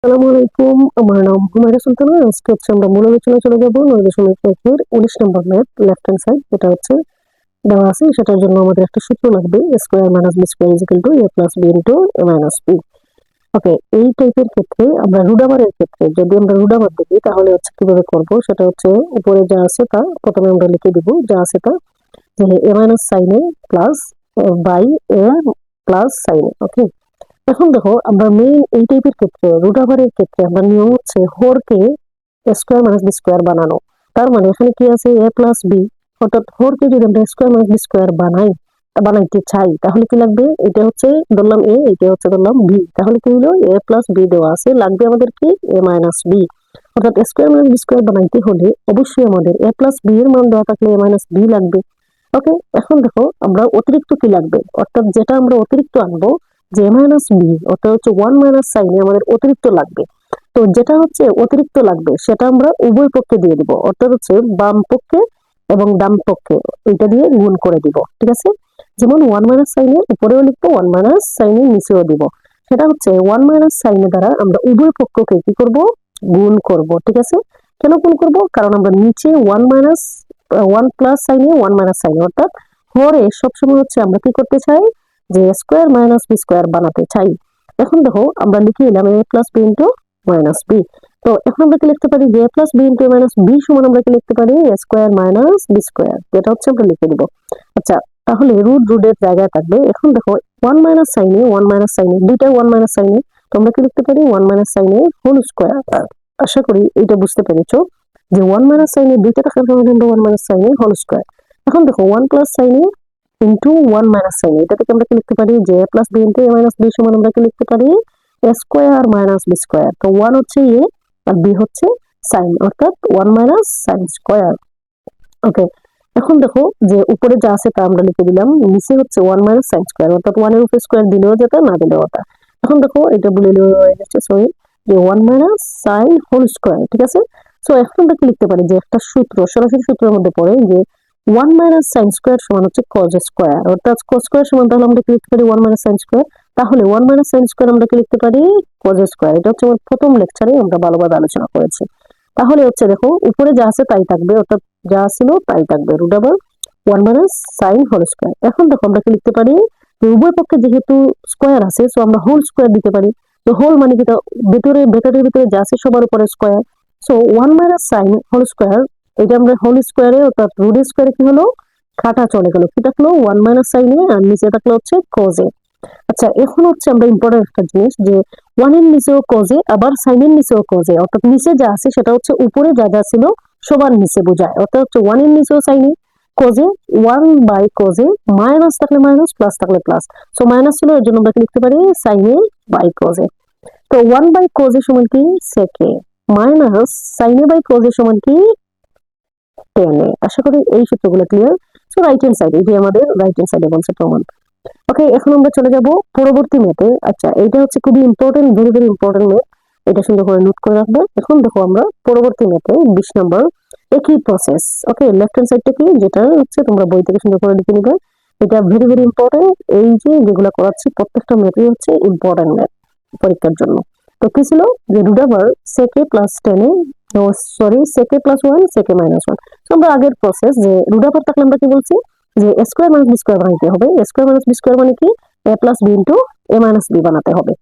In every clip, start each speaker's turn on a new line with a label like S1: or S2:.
S1: আসসালামু আলাইকুম। আমার নাম হুমায়রা সুলতানা। আজকে হচ্ছে আমরা মূল আলোচনায় চলে যাব ৯.১ এর ১৯ নম্বর ম্যাথ লেফট হ্যান্ড সাইড যেটা হচ্ছে দেওয়া আছে। সেটার জন্য আমাদের একটা সূত্র লাগবে square minus B square is equal to A plus B into A minus B. Okay, এই টাইপের ক্ষেত্রে আমরা রুট ওভারের ক্ষেত্রে যদি আমরা রুট ওভার দেখি তাহলে হচ্ছে কিভাবে করব সেটা হচ্ছে উপরে যা আছে তা প্রথমে আমরা লিখে দিব যা আছে তা যে A minus sine A plus by A plus sine A. Okay, এখন দেখো আমরা মেইন এই টাইপের ক্ষেত্রে রুট ওভারের ক্ষেত্রে আমরা নিয়ম হচ্ছে হরকে স্কোয়ার মাইনাস বি স্কোয়ার বানানো। তার মানে এখানে কি আছে এ প্লাস বি, অর্থাৎ হরকে যদি আমরা স্কোয়ার মাইনাস বি স্কোয়ার বানাইতে চাই তাহলে কি লাগবে, এটা হচ্ছে ধরলাম এ, এটা হচ্ছে ধরলাম বি, তাহলে কি হলো এ প্লাস বি দেওয়া আছে, লাগবে আমাদের কি এ মাইনাস বি। অর্থাৎ স্কোয়ার মাইনাস বি স্কোয়ার বানাইতে হলে অবশ্যই আমাদের এ প্লাস বি এর মান দেওয়া থাকলে এ মাইনাস বি লাগবে। ওকে, এখন দেখো আমরা অতিরিক্ত কি লাগবে, অর্থাৎ যেটা আমরা অতিরিক্ত আনবো যে মাইনাস বি, অর্থাৎ হচ্ছে ওয়ান মাইনাস সাইনে আমাদের অতিরিক্ত লাগবে। তো যেটা হচ্ছে অতিরিক্ত লাগবে সেটা আমরা উভয় পক্ষে দিয়ে দিব, অর্থাৎ হচ্ছে বাম পক্ষে এবং ডান পক্ষে এটা দিয়ে গুণ করে দিব। ঠিক আছে, যেমন ওয়ান মাইনাস সাইনে উপরেও লিখবো, ওয়ান মাইনাস সাইনে নিচেও দিব। সেটা হচ্ছে ওয়ান মাইনাস সাইনে দ্বারা আমরা উভয় পক্ষকে কি করব, গুণ করব। ঠিক আছে, কেন গুণ করব, কারণ আমরা নিচে one minus one plus sine A one minus sine A, অর্থাৎ হরে সবসময় হচ্ছে আমরা কি করতে চাই যে স্কোয়ার মাইনাস বি স্কোয়ার বানাতে চাই। এখন দেখো আমরা লিখে নিলাম A plus B into minus B. তো এখন আমরা কি লিখতে পারি যে A plus B into minus B সমান আমরা কি লিখতে পারি A square minus B square, যেটা হচ্ছে আমরা লিখে দিব। আচ্ছা, তাহলে রুট রুটের জায়গায় থাকবে। এখন দেখো ওয়ান মাইনাস সাইনে দুইটা ওয়ান মাইনাস সাইনে, তো আমরা কি লিখতে পারি one minus sine A whole square. আশা করি এটা বুঝতে পেরেছো যে ওয়ান মাইনাস সাইনে দুইটা থাকার কারণে আমরা one minus sine A whole square. এখন দেখো one plus sine A into one minus sine, এটা থেকে আমরা কি লিখতে পারি যে A plus B into A minus B সমান আমরা কি লিখতে পারি A square minus B square. তো ওয়ান হচ্ছে এ আর বি হচ্ছে সাইন, অর্থাৎ one minus sine square. Okay, এখন দেখো যে উপরে যা আছে তা আমরা লিখে দিলাম, নিচে হচ্ছে ওয়ান মাইনাস সাইন স্কোয়ার, অর্থাৎ ওয়ান এর উপর স্কোয়ার দিলেও যেটা না দিলেও ওটা। এখন দেখো এটা বলে হয়ে যাচ্ছে, সরি, যে one minus sine whole square. ঠিক আছে, সো এখন আমরা কি লিখতে পারি যে একটা সূত্র সরাসরি সূত্রের মধ্যে পড়ে যে ওয়ান মাইনাস সাইন স্কোয়ার সমান হচ্ছে কজ স্কোয়ার, অর্থাৎ কজ স্কোয়ার সমান তাহলে আমরা কি লিখতে পারি ওয়ান মাইনাস সাইন স্কোয়ার। তাহলে ওয়ান মাইনাস সাইন স্কোয়ার আমরা কি লিখতে পারি কজ স্কোয়ার। এটা হচ্ছে আমার প্রথম লেকচারে আমরা ভালোভাবে আলোচনা করেছি। তাহলে হচ্ছে দেখো উপরে যা আছে তাই থাকবে, অর্থাৎ যা ছিল তাই থাকবে, root over one minus sine whole square. এখন দেখো আমরা কি লিখতে পারি যে উভয় পক্ষে যেহেতু স্কোয়ার আছে সো আমরা হোল স্কোয়ার দিতে পারি। তো হোল মানে কি, ভেতরের ভিতরে যা আছে সবার উপরে square. So one minus sine whole square, এটা আমরা হোল স্কোয়ারে অর্থাৎ রুট স্কোয়ারে কি হলো কাটা চলে গেল, কি থাকলো ওয়ান মাইনাস সাইনে আর নিচে থাকলো হচ্ছে কজে। আচ্ছা, এখন হচ্ছে আমরা ইম্পর্টেন্ট একটা জিনিস যে ওয়ান এর নিচেও কজে আবার সাইন এর নিচেও কজে, অর্থাৎ নিচে যা আছে সেটা হচ্ছে উপরে যা যা ছিল সবার নিচে বোঝায়, অর্থাৎ হচ্ছে ওয়ান এর নিচেও সাইনে কোজে, ওয়ান বাই কোজে, মাইনাস থাকলে মাইনাস প্লাস থাকলে প্লাস। সো মাইনাস ছিল এর জন্য আমরা লিখতে পারি সাইনে বাই কোজে। তো ওয়ান বাই কোজে সমান কি সেকে, মাইনাস সাইনে বাই কোজে সমান কি টেনে। আশা করি এই সূত্রগুলো clear. So right hand side, এই আমাদের রাইট হ্যান্ড সাইডে বলছে প্রমাণ। ওকে, এখন আমরা চলে যাব পরবর্তী ম্যাথে। আচ্ছা, এটা হচ্ছে খুবই important, very very important math, এটা সুন্দর করে নোট করে রাখবে। এখন দেখো আমরা পরবর্তী ম্যাথে 20 নম্বর একই প্রসেস। ওকে, লেফট হ্যান্ড সাইডটা কি যেটা হচ্ছে তোমরা বই থেকে সুন্দর করে লিখে নিবে, এটা ভেরি ভেরি ইম্পর্টেন্ট। এই যে যেগুলো করাচ্ছি প্রত্যেকটা ম্যাথই হচ্ছে ইম্পর্টেন্ট ম্যাথ পরীক্ষার জন্য। তো কি ছিল যে রুট ওভার সেকে প্লাস টেনে, সরি সেকে প্লাস ওয়ান সেকে মাইনাস ওয়ান। তো আমরা আগের প্রসেস যে রুট ওভার থাকলে আমরা কি বলছি যে স্কোয়ার মাইনাস বি স্কোয়ার বানাইতে হবে। স্কোয়ার মাইনাস বি স্কোয়ার মানে কি এ plus B into A minus B বানাতে হবে।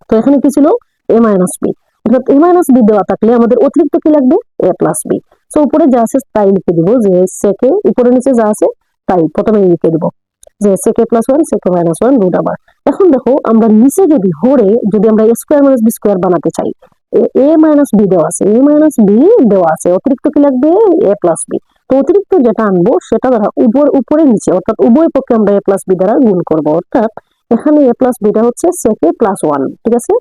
S1: তো এখানে কি ছিল এ মাইনাস বি, অর্থাৎ এ মাইনাস বি দেওয়া থাকলে আমাদের অতিরিক্ত কি লাগবে এ প্লাস বি। তো উপরে যা আছে তাই লিখে দিব, যে সেকে উপরে নিচে যা আছে তাই প্রথমে লিখে দিব যে সেকে প্লাস ওয়ান সেকে মাইনাস ওয়ান রুট ওভার। এখন দেখো আমরা নিচে যদি হরে যদি আমরা স্কোয়ার মাইনাস বি স্কোয়ার বানাতে চাই, এ মাইনাস বি দেওয়া আছে, এ মাইনাস বি দেওয়া আছে, অতিরিক্ত কি লাগবে এ প্লাস বি। তো অতিরিক্ত যেটা আনবো সেটা দ্বারা উপরে নিচে অর্থাৎ উভয় পক্ষে আমরা এ প্লাস বি দ্বারা গুণ করবো, অর্থাৎ এখানে এ প্লাস বিটা হচ্ছে সেকে প্লাস ওয়ান। ঠিক আছে,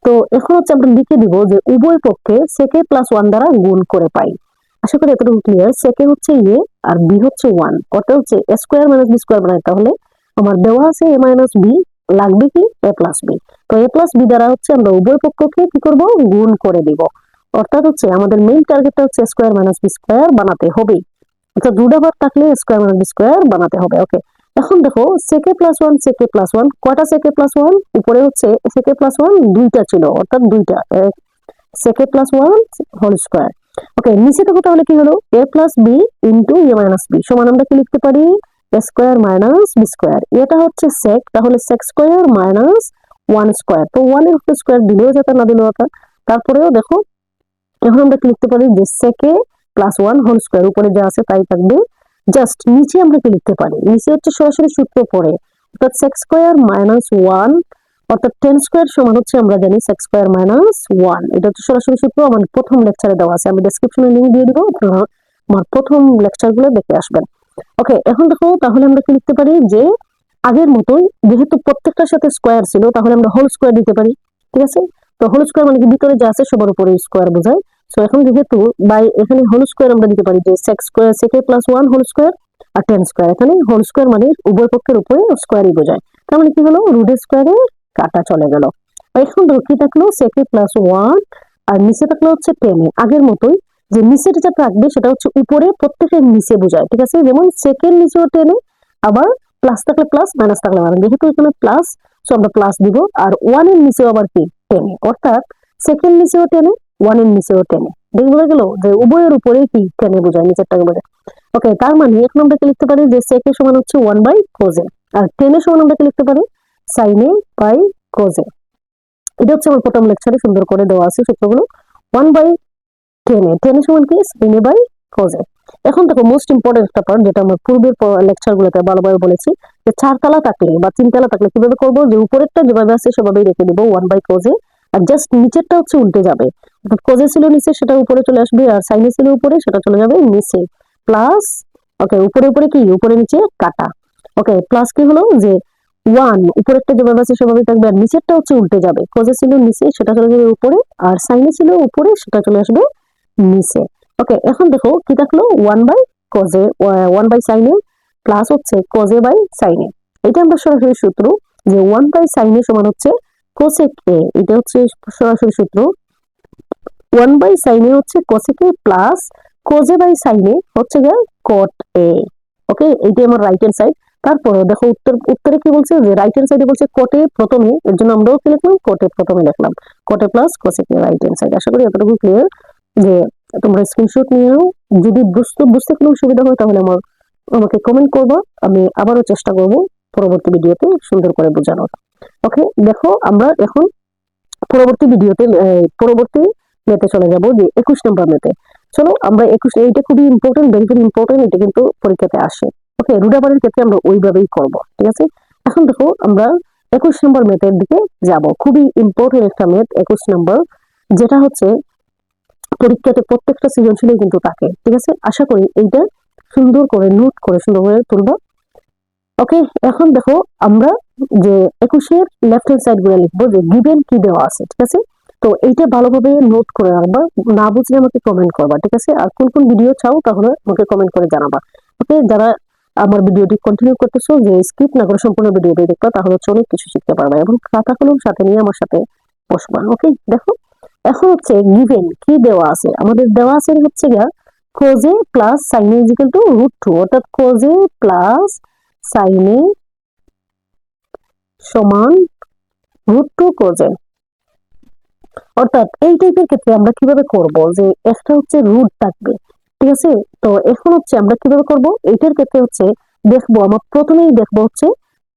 S1: তো এখন হচ্ছে আমরা লিখে দিব যে উভয় পক্ষে সেকে প্লাস ওয়ান দ্বারা গুণ করে পাই। আশা করি এতটুকু ক্লিয়ার। সেকে হচ্ছে এ আর বি হচ্ছে ওয়ান, অর্থাৎ হচ্ছে স্কোয়ার মাইনাস বি স্কোয়ার বানাই, তাহলে আমার দেওয়া আছে এ মাইনাস বি, লাগবে কি এ প্লাস বি। তো এ প্লাস বি দ্বারা হচ্ছে আমরা উভয় পক্ষকে কি করব গুণ করে দিব, অর্থাৎ হচ্ছে আমাদের মেইন টার্গেটটা হচ্ছে স্কোয়ার মাইনাস বি স্কোয়ার বানাতে হবে, অর্থাৎ রুট ওভার থাকলে স্কোয়ার মাইনাস বি স্কোয়ার বানাতে হবে। ওকে, এখন দেখো সেকে প্লাস ওয়ান, সেকে প্লাস ওয়ান, কয়টা সেকে প্লাস ওয়ান? উপরে হচ্ছে সেকে প্লাস ওয়ান দুইটা ছিল, অর্থাৎ দুইটা সেকে plus one whole square. Okay, নিচে দেখো তাহলে কি হলো, A plus B into A minus B সমান আমরা কি লিখতে পারি, A square minus B square. এটা হচ্ছে সেক, তাহলে sec square minus one square, তো ওয়ান এর স্কোয়ার দিলেও যেটা না দিলেও যেটা। তারপরেও দেখো এখন আমরা কি লিখতে পারি, যে সেকে প্লাস ওয়ান হোল স্কোয়ার, উপরে যা আছে তাই থাকবে। জাস্ট নিচে আমরা কি লিখতে পারি, নিচে হচ্ছে সরাসরি সূত্র পড়ে, অর্থাৎ সেক্স স্কোয়ার মাইনাস ওয়ান, অর্থাৎ টেন স্কোয়ার সমান হচ্ছে আমরা জানি সেক্স স্কোয়ার মাইনাস ওয়ান। এটা হচ্ছে সরাসরি সূত্র, আমার প্রথম লেকচারে দেওয়া আছে, আমি ডেসক্রিপশনে লিঙ্ক দিয়ে দিব, আপনারা আমার প্রথম লেকচার গুলো দেখে আসবেন। ওকে, এখন দেখো তাহলে আমরা কি লিখতে পারি, যে আগের মতোই যেহেতু প্রত্যেকটার সাথে স্কোয়ার ছিল, তাহলে আমরা হোল স্কোয়ার দিতে পারি। ঠিক আছে, তো হোল স্কোয়ার মানে কি ভিতরে যা আছে সবার উপরে স্কোয়ার বোঝায়। সো এখন যেহেতু বাই এখানে হোল স্কোয়ার আমরা দিতে পারি, যে সেক্স স্কোয়ার সেকে প্লাস ওয়ান হোল স্কোয়ার আর টেন স্কোয়ার, এখানে হোল স্কোয়ার মানে উভয় পক্ষের উপরে স্কোয়ারই বোঝায়। তার মানে কি হলো, রুট স্কোয়ারে কাটা চলে গেল। এখন দেখো কি থাকলো, সেকে প্লাস ওয়ান আর নিচে থাকলো হচ্ছে টেন, আগের মতোই, যে নিচের যেটা থাকবে সেটা হচ্ছে উপরে প্রত্যেকের নিচে বোঝায়। ঠিক আছে, যেমন সেকেন্ড নিচেও টেনে, আবার প্লাস থাকলে প্লাস, মাইনাস থাকলে মাইনাস, যেহেতু এখানে প্লাস সো আমরা প্লাস দিব, আর ওয়ান এর নিচেও আবার কি টেনে, অর্থাৎ সেকেন্ড নিচেও টেনে, ওয়ান এর নিচেও টেনে। দেখে বোঝা গেল যে উভয়ের উপরে কি টেনে বোঝায়, নিচেরটাকে বোঝায়। ওকে, তার মানে এখন আমরা কি লিখতে পারি, যে সেকে সমান হচ্ছে ওয়ান বাই কোজে, আর টেনে সমান আমরা কি লিখতে পারি, সাইনে বাই কোজে। এটা হচ্ছে আমার প্রথম লেকচারে সুন্দর করে দেওয়া আছে সূত্রগুলো। ওয়ান বাই টেনে, টেনে সমান কি সাইনে বাই কোজে। এখন দেখো মোস্ট ইম্পর্টেন্ট একটা পার্ট, যেটা আমরা পূর্বের লেকচার গুলোতে ভালোভাবে বলেছি, যে চারতলা থাকলে বা তিনতলা থাকলে কিভাবে করবো, যে উপরেরটা যেভাবে আছে সেভাবেই রেখে দিব ওয়ান বাই কোজে, আর জাস্ট নিচেরটা হচ্ছে উল্টে যাবে, কোজে ছিল নিচে সেটা উপরে চলে আসবে, আর সাইনে ছিল উপরে সেটা চলে যাবে নিচে, প্লাস ওকে উপরে উপরে কি উপরে নিচে কাটা। ওকে, প্লাস কি হলো, যে ওয়ান উপরেরটা যেভাবে আছে সেভাবেই থাকবে, আর নিচেরটা হচ্ছে উল্টে যাবে, কোজে ছিল নিচে সেটা চলে যাবে উপরে, আর সাইনে ছিল উপরে সেটা চলে আসবে নিচে। ওকে, এখন দেখো কি থাকলো, one by cos A, one by sine A plus হচ্ছে কজে বাই সাইনে। এটা আমরা সরাসরি সূত্র, যে ওয়ান বাই সাইনে সমান হচ্ছে কোসেক এ, এটা হচ্ছে সরাসরি সূত্র। ওয়ান বাই সাইনে হচ্ছে কোসেক এ প্লাস কোজে বাই সাইনে হচ্ছে গিয়ে কট এ। ওকে, এইটা আমার রাইট হ্যান্ড সাইড। তারপরে দেখো উত্তরে কি বলছে, যে রাইট হ্যান্ড সাইডে বলছে কোটে প্রথমে, এর জন্য আমরাও কি লিখলাম, কোটে প্রথমে লিখলাম, cot A plus cosec A right hand side. আশা করি এতটুকু ক্লিয়ার, যে তোমরা স্ক্রিনশট নিয়ে নাও, যদি বুঝতে কোনো সুবিধা হয় তাহলে আমাকে কমেন্ট করবো, আমি আবারও চেষ্টা করব পরবর্তী ভিডিওতে সুন্দর করে বোঝানোর। ওকে, দেখো আমরা এখন পরবর্তী মেতে চলে যাব, যে 21 নম্বর মেতে। চলো আমরা 21, এইটা খুবই ইম্পর্টেন্ট, ভেরি ভেরি ইম্পর্টেন্ট, এটা কিন্তু পরীক্ষাতে আসে। ওকে, রুডাবারের ক্ষেত্রে আমরা ওইভাবেই করব। ঠিক আছে, এখন দেখো আমরা 21 নম্বর মেথের দিকে যাব, খুবই ইম্পর্টেন্ট একটা মেথ 21 নম্বর, যেটা হচ্ছে পরীক্ষাতে প্রত্যেকটা সৃজনশীলে কিন্তু থাকে। ঠিক আছে, আশা করি এইটা সুন্দর করে নোট করে সুন্দর করে তুলবো। ওকে, এখন দেখো আমরা যে 21-এর লেফট হ্যান্ড সাইড গুলো লিখবো, যে গিভেন কি দেওয়া আছে। ঠিক আছে, তো এইটা ভালোভাবে নোট করে রাখবা, না বুঝলে আমাকে কমেন্ট করবা। ঠিক আছে, আর কোন কোন ভিডিও চাও তাহলে আমাকে কমেন্ট করে জানাবা। ওকে, যারা আমার ভিডিওটি কন্টিনিউ করতেছো, যে স্কিপ না করে সম্পূর্ণ ভিডিওটি দেখবা, তাহলে হচ্ছে অনেক কিছু শিখতে পারবা, এবং খাতা কলম সাথে নিয়ে আমার সাথে বসবা। ওকে, দেখো এখন হচ্ছে গিভেন কি দেওয়া আছে, আমাদের দেওয়া আছে হচ্ছে গিয়া cos A plus sine A is equal to root two, অর্থাৎ কোজে প্লাস সাইনে সমান রুট টু কোজে। অর্থাৎ এই টাইপের ক্ষেত্রে আমরা কিভাবে করব, যে একটা হচ্ছে রুট থাকবে। ঠিক আছে, তো এখন হচ্ছে আমরা কিভাবে করব, এইটার ক্ষেত্রে হচ্ছে দেখবো, আমরা প্রথমেই দেখবো হচ্ছে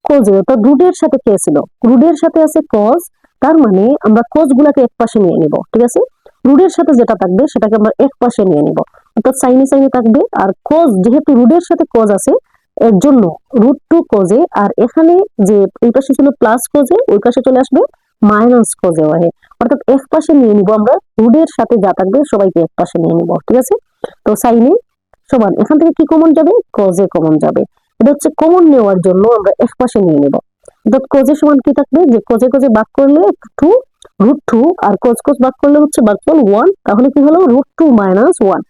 S1: কোজে, অর্থাৎ রুটের সাথে কে ছিল, রুটের সাথে আছে কজ, তার মানে আমরা কজ গুলাকে এক পাশে নিয়ে নিব। ঠিক আছে, রুটের সাথে যেটা থাকবে সেটাকে আমরা এক পাশে নিয়ে নিব, অর্থাৎ সাইনে সাইনে থাকবে, আর কজ যেহেতু রুটের সাথে কজ আছে এর জন্য রুট টু কোজে, আর এখানে যে এই পাশে ছিল প্লাস কোজে, ওই পাশে চলে আসবে মাইনাস কোজে ওয়াহে, অর্থাৎ এক পাশে নিয়ে নিব আমরা, রুটের সাথে যা থাকবে সবাইকে এক পাশে নিয়ে নিব। ঠিক আছে, তো সাইনে সমান এখান থেকে কি কমন যাবে, কোজে কমন যাবে, এটা হচ্ছে কমন নেওয়ার জন্য আমরা এক পাশে নিয়ে নিব। অর্থাৎ কোজে সমান কি থাকবে, যে কোজে কোজে ভাগ করলে টু, রুট টু, আর কোজ কোজ ভাগ করলে হচ্ছে ভাগফল ওয়ান, তাহলে কি হলো রুট টু মাইনাস ওয়ান।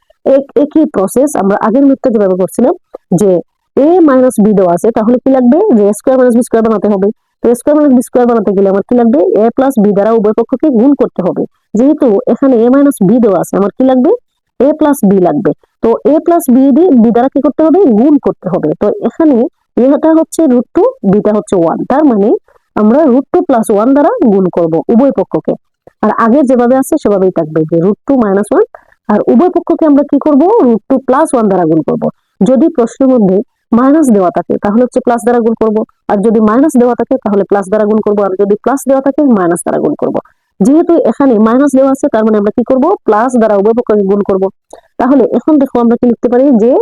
S1: একই প্রসেস আমরা আগের মিথ্যা যেভাবে করছিলাম, যে এ মাইনাস বি দেওয়া আছে, তাহলে কি লাগবে, যে স্কোয়ার মাইনাস বি স্কোয়ার বানাতে হবে। তো স্কোয়ার মাইনাস বি স্কোয়ার বানাতে গেলে আমার কি লাগবে, এ প্লাস বি দ্বারা উভয় পক্ষকে গুণ করতে হবে। যেহেতু এখানে এ মাইনাস বি দেওয়া আছে, আমার কি লাগবে, এ প্লাস বি লাগবে। তো এ প্লাস বি দ্বারা কি করতে হবে, গুণ করতে হবে। তো এখানে এটা হচ্ছে √2, বিটা হচ্ছে 1। তার মানে আমরা √2 + 1 দ্বারা গুণ করব উভয় পক্ষকে। আর আগে যেভাবে আছে সেভাবেই থাকবে, যে √2 - 1, আর উভয় পক্ষকে আমরা কি করব, √2 + 1 দ্বারা গুণ করব। যদি প্রশ্নের মধ্যে মাইনাস দেওয়া থাকে তাহলে হচ্ছে প্লাস দ্বারা গুণ করব, আর যদি মাইনাস দেওয়া থাকে তাহলে প্লাস দ্বারা গুণ করব, আর যদি প্লাস দেওয়া থাকে মাইনাস দ্বারা গুণ করব। যেহেতু এখানে মাইনাস দেওয়া আছে তার মানে আমরা কি করব, প্লাস দ্বারা উভয় পক্ষকে গুণ করব। তাহলে এখন দেখো আমরা কি লিখতে পারি, যে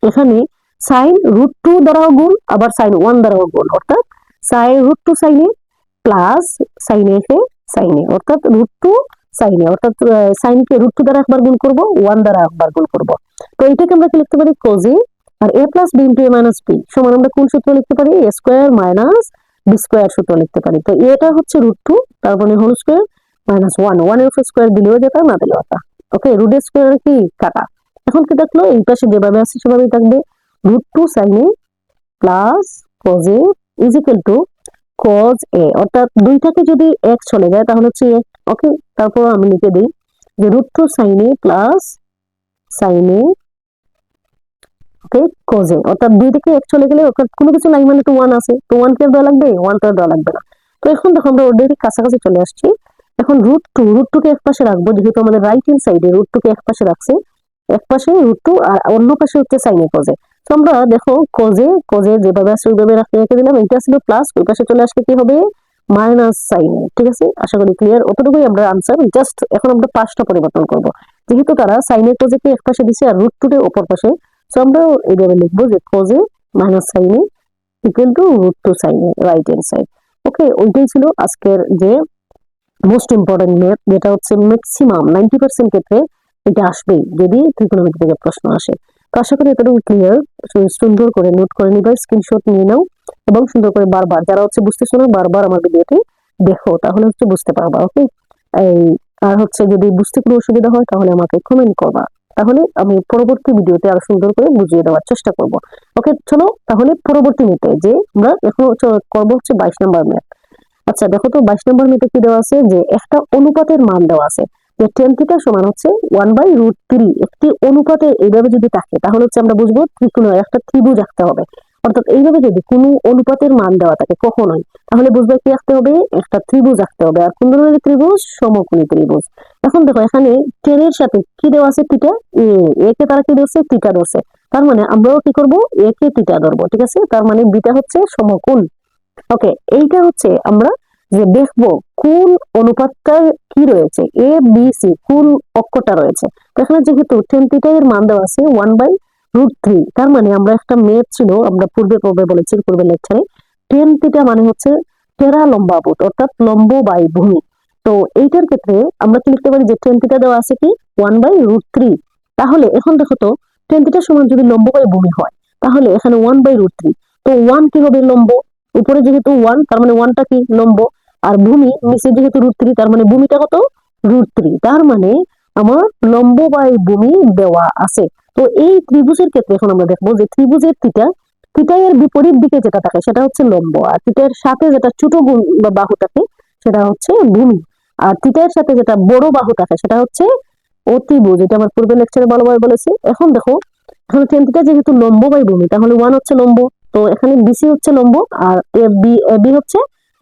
S1: এখানে sin √2 দ্বারাও গুণ, আবার sin 1 দ্বারাও গুণ, অর্থাৎ sin √2 sin a plus sin a K sin a, অর্থাৎ √2 sin a, অর্থাৎ sin কে √2 দ্বারা একবার গুণ করব, 1 দ্বারা একবার গুণ করব। তো এটাকে আমরা কি লিখতে পারি, cos a, R a + b * a - b সমান আমরা কোন সূত্র লিখতে পারি, a² - b² সূত্র লিখতে পারি। তো এটা হচ্ছে √2, তার মানে হোল স্কয়ার মাইনাস 1, 1 এর উপর স্কয়ার দিলেও যেটা, না দিলেও যেটা। ওকে, রুট স্কয়ার কি কাটা। এখন কি থাকলো, এই পাশে যেভাবে আছে সেভাবেই থাকবে, √2 sin a plus cos a is equal two cos a, অর্থাৎ দুইটাকে যদি এক চলে যায় তাহলে হচ্ছে এক। ওকে, তারপর আমি লিখে দিই যে √2 sin a plus sin a, okay, cos a, অর্থাৎ দুই থেকে এক চলে গেলে কোনো কিছু নাই মানে তো 1 আছে, তো 1 কে দেওয়া লাগবে, 1 কে দেওয়া লাগবে না। তো এখন দেখো আমরা অলরেডি কাছাকাছি চলে আসছি। এখন √2 কে এক পাশে রাখবো, যেহেতু আমাদের রাইট হ্যান্ড সাইডে √2 কে এক পাশে রাখছে, এক পাশে √2 আর অন্য পাশে হচ্ছে sin a cos a। তো আমরা দেখো cos a যেভাবে আছে ওইভাবে রেখে দিলাম, এটা ছিল প্লাস, ওই পাশে চলে আসলে কি হবে, মাইনাস sin a। ঠিক আছে, আশা করি ক্লিয়ার, অতটুকুই আমরা আনসার। জাস্ট এখন আমরা পাশটা পরিবর্তন করব, যেহেতু তারা sin a cos a কে এক পাশে দিছে আর √2 কে অপর পাশে। সো আমরা এইভাবে লিখবো যে cos a minus sin a equal to √2 sin a, right hand side. Okay, ওইটাই ছিল আজকের যে মোস্ট ইম্পর্টেন্ট ম্যাথ, যেটা হচ্ছে ম্যাক্সিমাম 90% ক্ষেত্রে এটা আসবেই যদি ত্রিকোণমিতি থেকে প্রশ্ন আসে। তো আশা করি এতটুকু ক্লিয়ার। সুন্দর করে নোট করে নিবা, স্ক্রিনশট নিয়ে নাও, এবং সুন্দর করে বারবার, যারা হচ্ছে বুঝতেছো না, বারবার আমার ভিডিওটি দেখো, তাহলে হচ্ছে বুঝতে পারবা। ওকে, এই আর হচ্ছে যদি বুঝতে কোনো অসুবিধা হয় তাহলে আমাকে কমেন্ট করবা, তাহলে আমি পরবর্তী ভিডিওতে আরো সুন্দর করে বুঝিয়ে দেওয়ার চেষ্টা করব। ওকে, চলো তাহলে পরবর্তী ম্যাথে যে আমরা এখন করবো হচ্ছে 22 নম্বর ম্যাথ। আচ্ছা দেখো তো 22 নম্বর ম্যাথে কি দেওয়া আছে, যে একটা অনুপাতের মান দেওয়া আছে, যে tan θ সমান হচ্ছে 1/√3। একটি অনুপাতে এইভাবে যদি থাকে তাহলে হচ্ছে আমরা বুঝবো একটা ত্রিভুজ আঁকতে হবে। অর্থাৎ এইভাবে যদি কোনো অনুপাতের মান দেওয়া থাকে কখনোই, তাহলে বুঝবে কি আঁকতে হবে, একটা ত্রিভুজ আঁকতে হবে। আর কোন ধরনের ত্রিভুজ, সমকোণী ত্রিভুজ। এখন দেখো এখানে tan এর সাথে কি দেওয়া আছে, θ, a কে তারা কি দিয়েছে, θ ধরছে। তার মানে আমরাও কি করব, a কে θ ধরবো। ঠিক আছে, তার মানে বিটা হচ্ছে সমকোণ। ওকে, এইটা হচ্ছে আমরা যে দেখবো কোন অনুপাতটা কি রয়েছে, এ বি সি কোন অক্ষটা রয়েছে। তো এখানে যেহেতু tan θ এর মান দেওয়া আছে 1/√3, তার মানে আমরা একটা ম্যাথ ছিল, আমরা পূর্বে বলেছি পূর্বে লেকচারে, tan θ মানে হচ্ছে টেরা লম্বাভূত, অর্থাৎ লম্ব বাই ভূমি। তো এইটার ক্ষেত্রে আমরা কি লিখতে পারি, যে tan θ দেওয়া আছে কি 1/√3। তাহলে এখন দেখো তো tan θ সমান যদি লম্ব বাই ভূমি হয় তাহলে এখানে 1/√3, তো 1 কি হবে, লম্ব। উপরে যেহেতু 1 তার মানে 1টা কি, লম্ব। আর ভূমি নিচে যেহেতু √3 তার মানে ভূমিটা কত, √3। তার মানে আমার লম্ব বাই ভূমি দেওয়া আছে। তো এই ত্রিভুজের ক্ষেত্রে এখন আমরা দেখবো যে ত্রিভুজের থিটা এর বিপরীত দিকে যেটা থাকে সেটা হচ্ছে লম্ব, আর থিটা এর সাথে যেটা ছোট বা বাহু থাকে সেটা হচ্ছে ভূমি, আর থিটা এর সাথে যেটা বড় বাহু থাকে সেটা হচ্ছে অতিভুজ। এটা আমার পূর্বে লেকচারে ভালোভাবে বলেছি। এখন দেখো এখানে tan θ যেহেতু লম্ব বাই ভূমি, তাহলে 1 হচ্ছে লম্ব, তো এখানে বিসি হচ্ছে লম্ব, আর এবি হচ্ছে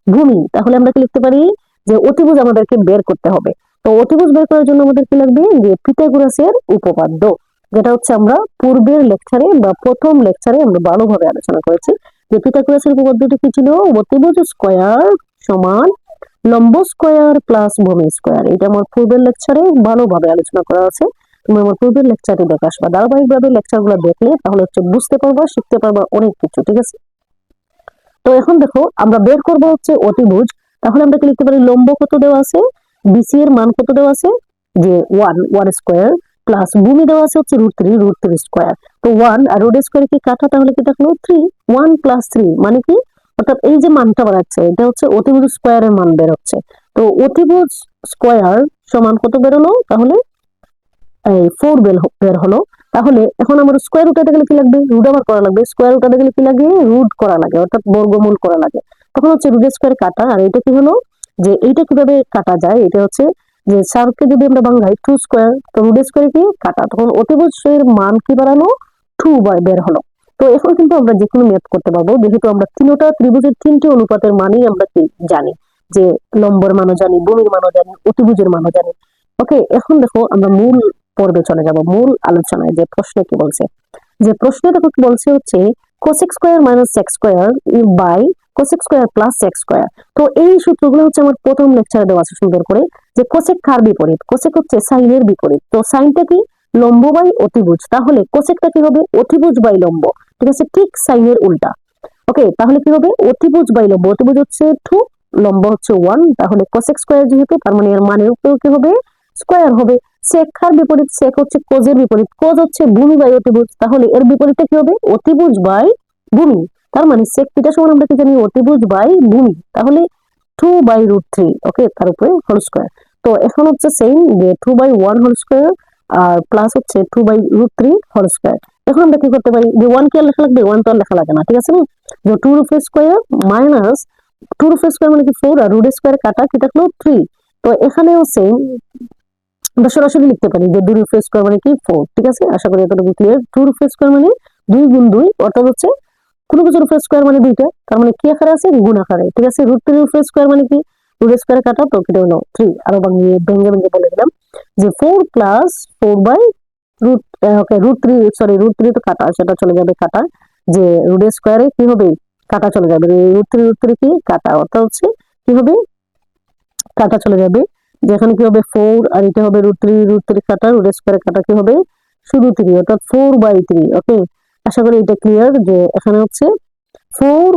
S1: ভূমি। তাহলে আমরা কি লিখতে পারি, যে অতিভুজ আমাদেরকে বের করতে হবে। তো অতিভুজ বের করার জন্য আমাদের কি লাগবে, যে পিথাগোরাসের উপপাদ্য, যেটা হচ্ছে আমরা পূর্বের লেকচারে বা প্রথম লেকচারে আমরা ভালোভাবে আলোচনা করেছি। যে পিথাগোরাসের উপপাদ্যটি কি ছিল, অতিভুজ স্কয়ার সমান লম্ব স্কয়ার প্লাস ভূমি স্কয়ার। এটা আমার পূর্বের লেকচারে ভালোভাবে আলোচনা করা আছে। তুমি আমার পূর্বের লেকচারটি দেখে আসবা, ধারাবাহিকভাবে লেকচারগুলো দেখলে তাহলে হচ্ছে বুঝতে পারবা, শিখতে পারবা অনেক কিছু। ঠিক আছে, তো এখন দেখো আমরা বের করব হচ্ছে অতিভুজ। তাহলে আমরা কি লিখতে পারি, লম্ব কত দেওয়া আছে, বিসি এর মান কত দেওয়া আছে, যে 1 স্কয়ার প্লাস ভূমি দেওয়া আছে হচ্ছে √3 স্কয়ার। তো 1 আর √3 স্কয়ার কি কাটা, তাহলে কি থাকলো 3, 1 + 3 মানে কি, অর্থাৎ এই যে মানটা বেরোচ্ছে এটা হচ্ছে অতিভুজ স্কয়ারের মান বের হচ্ছে। তো অতিভুজ স্কয়ার সমান কত বেরোলো, তাহলে এই 4 বের হলো। তাহলে এখন আমার স্কয়ার রুট উঠাতে গেলে কি লাগবে, রুট আবার করা লাগবে। স্কয়ার উঠাতে গেলে কি লাগে, রুট করা লাগে, অর্থাৎ বর্গমূল করা লাগে। তখন হচ্ছে রুট স্কয়ার কাটা। আর এটা কি হলো, যে এইটা কিভাবে কাটা যায়, এটা হচ্ছে যে 4কে যদি আমরা বাংলায় 2 স্কয়ার, তো রুট স্কয়ার কি কাটা, তখন অতিভুজের মান কি বাড়ানো, 2 বের হলো। তো এখন কিন্তু আমরা যে কোনো ম্যাথ করতে পারবো, যেহেতু আমরা তিনটা ত্রিভুজের তিনটি অনুপাতের মানই আমরা কি জানি, যে লম্বর মানও জানি, ভূমির মানও জানি, অতিভুজের মানও জানি। ওকে, এখন দেখো আমরা মূল পর্বে চলে যাব, মূল আলোচনায়। যে প্রশ্নে কি বলছে, যে প্রশ্নে দেখো কি বলছে হচ্ছে cosec square minus sec square by cosec square plus sec square. তো এই সূত্রগুলো হচ্ছে আমার প্রথম লেকচারে দেওয়া আছে সুন্দর করে, যে কোসেক কার বিপরীত, কোসেক হচ্ছে সাইনের বিপরীত। তো সাইনটা কি, লম্ব বাই অতিভুজ, তাহলে কোসেকটা কি হবে, অতিভুজ বাই লম্ব। ঠিক আছে, ঠিক সাইনের উল্টা। ওকে, তাহলে কি হবে, অতিভুজ বাই লম্ব, অতিভুজ হচ্ছে 2, লম্ব হচ্ছে 1, তাহলে কোসেক স্কয়ার যেহেতু, তার মানে এর মানের উপর কি হবে, স্কয়ার হবে। সেক কার বিপরীত, সেক হচ্ছে কোজের বিপরীত, কোজ হচ্ছে ভূমি বাই অতিভুজ, তাহলে এর বিপরীতে কি হবে, অতিভুজ বাই ভূমি। তার মানে সেক থিটা সমান আমরা কি জানি, অতিভুজ বাই ভূমি, তাহলে 2/√3। ওকে, তার উপরে হোল স্কয়ার। তো এখন হচ্ছে সেম, যে 2/1 হোল স্কয়ার আর প্লাস হচ্ছে 2/√3 হোল স্কয়ার। এখন আমরা কি করতে পারি, যে 1 কি আর লেখা লাগবে, 1 তো আর লেখা লাগে না, ঠিক আছে না। যে 2 রুট স্কয়ার মাইনাস 2 রুট স্কয়ার মানে কি 4, আর রুট স্কয়ার কাটা কি থাকলো 3। তো এখানেও সেম, আমরা সরাসরি লিখতে পারি যে 2 রুট স্কয়ার মানে কি 4। ঠিক আছে, আশা করি এতটুকু ক্লিয়ার। 2 রুট স্কয়ার মানে 2 গুণ 2, অর্থাৎ হচ্ছে কোনো কিছু রুট স্কয়ার মানে 2টা, তার মানে কি আকারে আছে, গুণ আকারে। ঠিক আছে, রুট স্কয়ার মানে কি, রুট স্কয়ার কাটা, তো কেটে হলো 3। আরো ভেঙে ভেঙে বলে দিলাম যে 4 plus 4 by root, okay root 3, sorry root 3 তো কাটা, সেটা চলে যাবে কাটা, যে রুট স্কয়ারে কি হবে, কাটা চলে যাবে, রুট 3 কি কাটা, অর্থাৎ হচ্ছে কি হবে, কাটা চলে যাবে। যেখানে কি হবে 4, আর এটা হবে রুট 3 কাটা, রুট স্কয়ারে কাটা কি হবে শুধু 3, অর্থাৎ 4/3। ওকে, আশা করি এটা ক্লিয়ার। যে এখানে হচ্ছে 4,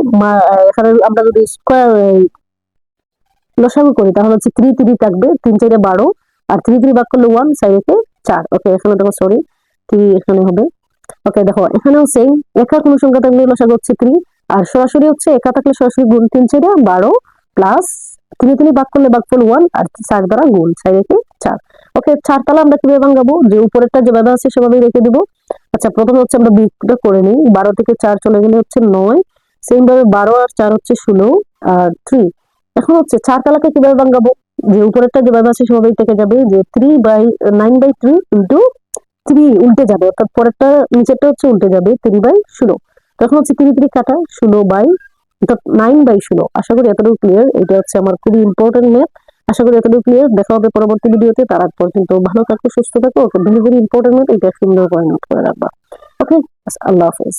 S1: এখানে আমরা যদি স্কয়ার লসাগু করি তাহলে হচ্ছে 3 থাকবে, 3 4 12, আর 3 ভাগ করলে 1, 4 4। ওকে, এখানে দেখো সরি 3 এখানে হবে। ওকে, দেখো এখানেও সেম, একা কোনো সংখ্যা থাকলে লসাগু হচ্ছে 3, আর সরাসরি হচ্ছে একা থাকলে সরাসরি গুণ 3 4 12 প্লাস 3 ভাগ করলে ভাগফল 1, আর 4 দ্বারা গুণ 4 4। ওকে, 4 তাহলে আমরা কিভাবে ভাঙাবো, যে উপরেরটা যেভাবে আছে সেভাবেই রেখে দিব। আচ্ছা, প্রথমে হচ্ছে আমরা বিয়োগটা করে নিই, 12 থেকে 4 চলে গেলে হচ্ছে 9, সেম ভাবে 12 আর 4 হচ্ছে 16 আর 3। এখন হচ্ছে 4 তালাকে কিভাবে ভাঙাবো, যে উপরেরটা যেভাবে আছে সেভাবেই থেকে যাবে, যে 9/3 ইন্টু 3 উল্টে যাবে, অর্থাৎ পরেরটা নিচেরটা হচ্ছে উল্টে যাবে, 3/16। তখন হচ্ছে 3 কাটা 16 বাই, অর্থাৎ 9/16। আশা করি এতটুকু ক্লিয়ার। এটা হচ্ছে আমার খুবই ইম্পর্টেন্ট ম্যাথ। আশা করি এতটুকু ক্লিয়ার। দেখা হবে পরবর্তী ভিডিওতে, তার আগ পর্যন্ত ভালো থাকো, সুস্থ থাকো। ওকে, ভেরি ভেরি ইম্পর্টেন্ট ম্যাথ, এটা সুন্দর করে নোট করে রাখবা। ওকে, আল্লাহ হাফেজ।